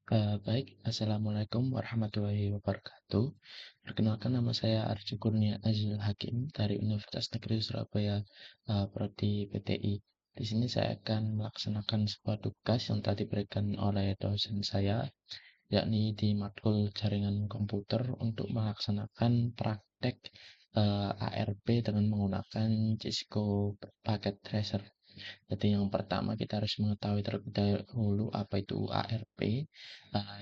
Baik, Assalamualaikum warahmatullahi wabarakatuh. Perkenalkan nama saya Arju Kurnia Azizul Hakim dari Universitas Negeri Surabaya, Prodi PTI. Di sini saya akan melaksanakan sebuah tugas yang tadi diberikan oleh dosen saya, yakni di matkul jaringan komputer untuk melaksanakan praktek ARP dengan menggunakan Cisco Packet Tracer. Jadi yang pertama kita harus mengetahui terlebih dahulu apa itu ARP.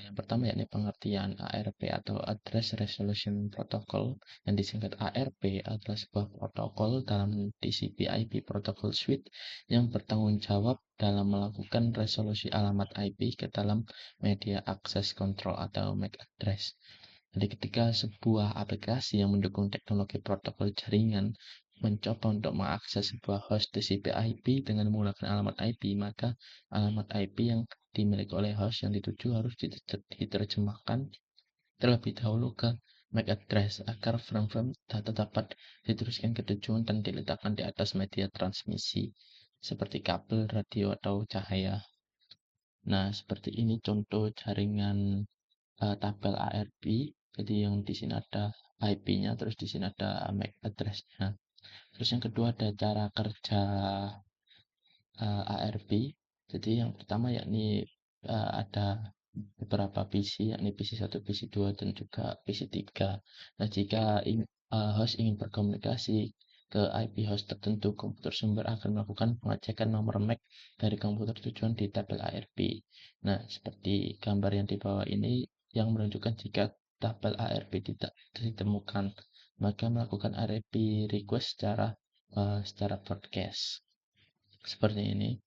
Yang pertama yakni pengertian ARP atau Address Resolution Protocol yang disingkat ARP adalah sebuah protokol dalam TCP/IP Protocol Suite yang bertanggung jawab dalam melakukan resolusi alamat IP ke dalam media access control atau MAC address. Jadi ketika sebuah aplikasi yang mendukung teknologi protokol jaringan mencoba untuk mengakses sebuah host TCP/IP dengan menggunakan alamat IP, maka alamat IP yang dimiliki oleh host yang dituju harus diterjemahkan terlebih dahulu ke MAC address agar frame-frame data dapat diteruskan ke tujuan dan diletakkan di atas media transmisi seperti kabel, radio, atau cahaya. Nah, seperti ini contoh jaringan tabel ARP. Jadi yang di sini ada IP-nya, terus di sini ada MAC address-nya. Terus yang kedua ada cara kerja ARP. Jadi yang pertama yakni ada beberapa PC, yakni PC 1, PC 2, dan juga PC 3. Nah, jika host ingin berkomunikasi ke IP host tertentu, komputer sumber akan melakukan pengecekan nomor MAC dari komputer tujuan di tabel ARP. Nah, seperti gambar yang di bawah ini yang menunjukkan jika tabel ARP tidak ditemukan, maka melakukan ARP request secara broadcast. Seperti ini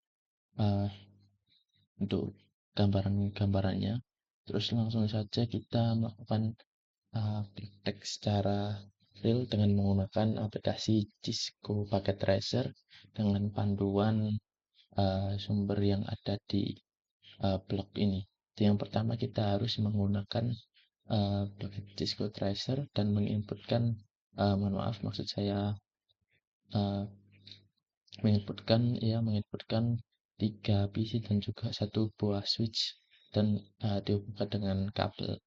uh, untuk gambarannya. Terus langsung saja kita melakukan praktek secara real dengan menggunakan aplikasi Cisco Packet Tracer dengan panduan sumber yang ada di blog ini. Jadi yang pertama kita harus menggunakan Cisco Tracer dan menginputkan, mohon maaf maksud saya uh, menginputkan 3 PC dan juga satu buah switch dan dihubungkan dengan kabel.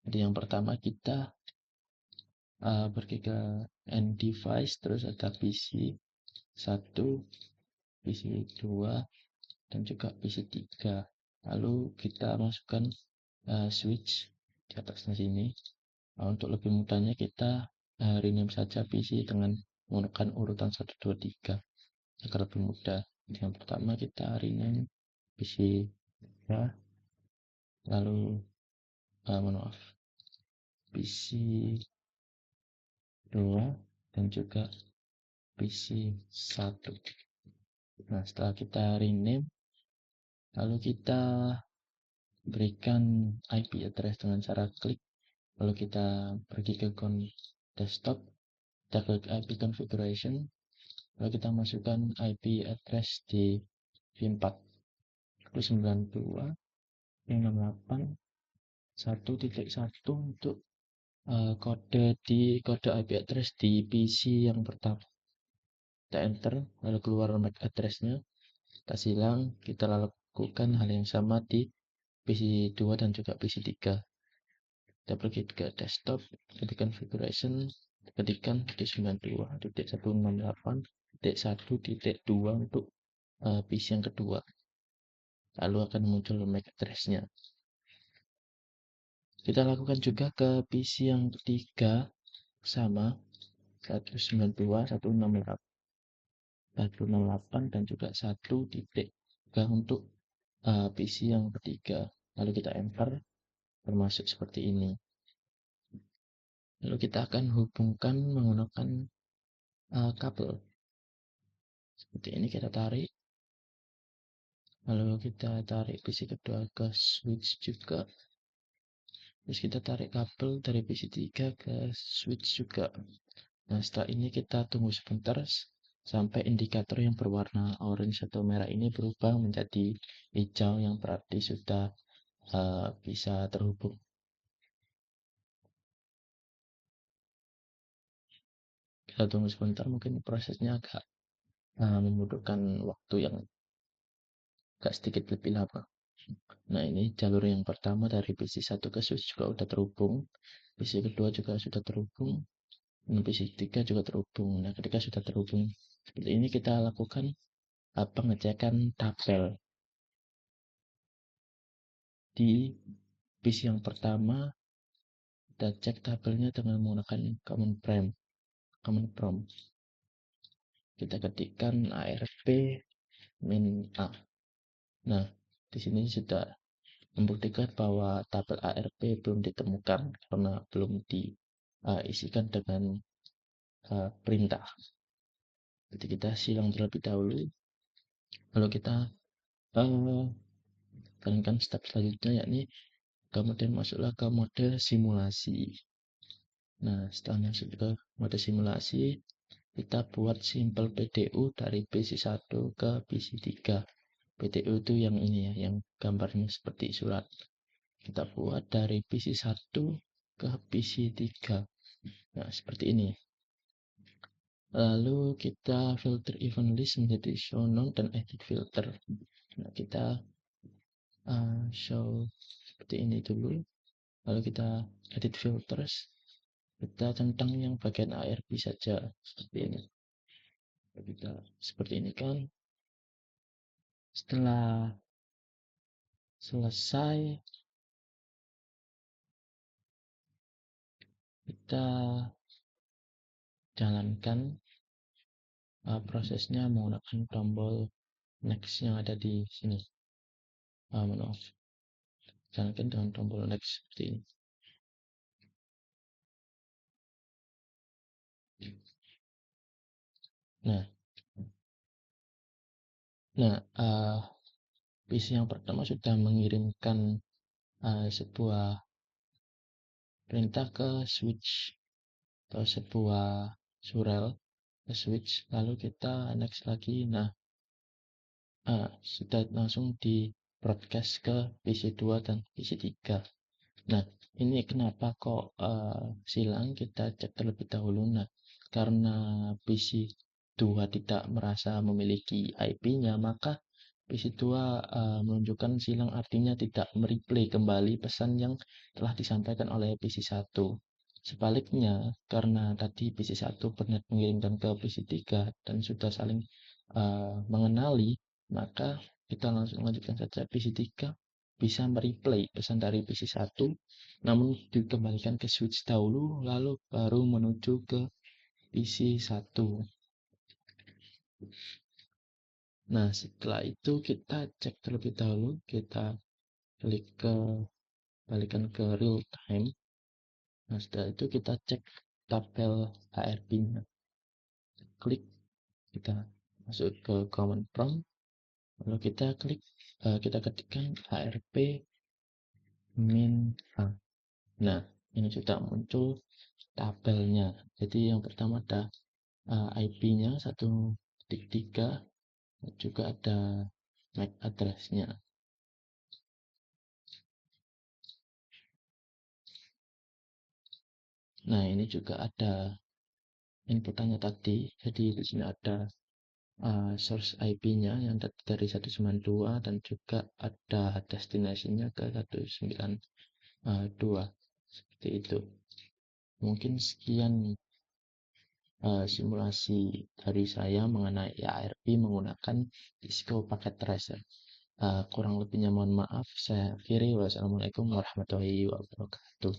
Jadi yang pertama kita pergi ke end device, terus ada PC 1, PC 2, dan juga PC 3. Lalu kita masukkan switch di atasnya sini. Untuk lebih mudahnya kita rename saja PC dengan menggunakan urutan 1, 2, 3 agar lebih mudah. Yang pertama kita rename PC ya, lalu maaf, PC 2 dan juga PC 1. Nah, setelah kita rename, lalu kita berikan IP address dengan cara klik, lalu kita pergi ke desktop, kita klik IP configuration, lalu kita masukkan IP address di V4 192.168.1.1 untuk kode IP address di PC yang pertama. Kita enter, lalu keluar MAC address-nya, kita silang, kita lakukan hal yang sama di PC 2 dan juga PC 3. Kita pergi ke desktop, ketik configuration, ketikkan 92.168.1.2 untuk PC yang kedua. Lalu akan muncul MAC address-nya. Kita lakukan juga ke PC yang ketiga, sama 192.168 dan juga 1.3 untuk PC yang ketiga. Lalu kita enter, termasuk seperti ini. Lalu kita akan hubungkan menggunakan kabel. Seperti ini kita tarik. Lalu kita tarik PC kedua ke switch juga. Terus kita tarik kabel dari PC 3 ke switch juga. Nah, setelah ini kita tunggu sebentar sampai indikator yang berwarna orange atau merah ini berubah menjadi hijau, yang berarti sudah bisa terhubung. Kita tunggu sebentar, mungkin prosesnya agak membutuhkan waktu yang agak sedikit lebih lama. Nah, ini jalur yang pertama dari PC1 ke switch juga udah terhubung. PC kedua juga sudah terhubung. Dan PC3 juga terhubung. Nah, ketika sudah terhubung seperti ini, kita lakukan pengecekan tabel di PC yang pertama. Kita cek tabelnya dengan menggunakan command prompt. Kita ketikkan ARP min A. Nah, di sini sudah membuktikan bahwa tabel ARP belum ditemukan karena belum diisikan dengan perintah. Jadi kita silang terlebih dahulu, lalu kita jalankan step selanjutnya, yakni kemudian masuklah ke mode simulasi. Nah, setelah masuk ke mode simulasi, kita buat simple PDU dari PC1 ke PC3. PDU itu yang ini ya, yang gambarnya seperti surat. Kita buat dari PC1 ke PC3. Nah, seperti ini. Lalu kita filter event list menjadi show none dan edit filter. Nah, kita show seperti ini dulu. Lalu kita edit filters. Kita centang yang bagian ARP saja seperti ini. Kita seperti ini kan. Setelah selesai, kita jalankan prosesnya menggunakan tombol next yang ada di sini. Maaf, jalankan dengan tombol next seperti ini. Nah, PC yang pertama sudah mengirimkan sebuah perintah ke switch atau sebuah surel ke switch, lalu kita next lagi. Nah, sudah langsung di broadcast ke PC2 dan PC3. Nah, ini kenapa kok silang, kita cek terlebih dahulu. Nah, karena PC2 tidak merasa memiliki IP-nya, maka PC2 menunjukkan silang, artinya tidak mereplay kembali pesan yang telah disampaikan oleh PC1. Sebaliknya, karena tadi PC1 pernah mengirimkan ke PC3 dan sudah saling mengenali, maka kita langsung lanjutkan saja. PC3 bisa mereplay pesan dari PC1, namun dikembalikan ke switch dahulu, lalu baru menuju ke PC1. Nah, setelah itu kita cek terlebih dahulu, kita klik ke balikan ke real time. Nah, setelah itu kita cek tabel ARP-nya. Klik, kita masuk ke command prompt, lalu kita klik, kita ketikkan ARP min A. Nah, ini sudah muncul tabelnya. Jadi yang pertama ada IP-nya 1.3, juga ada MAC address-nya. Nah, ini juga ada inputannya tadi. Jadi di sini ada source IP-nya yang dari 192 dan juga ada destination-nya ke 192. Seperti itu. Mungkin sekian simulasi dari saya mengenai ARP menggunakan Cisco Packet Tracer. Kurang lebihnya mohon maaf. Saya akhiri. Wassalamualaikum warahmatullahi wabarakatuh.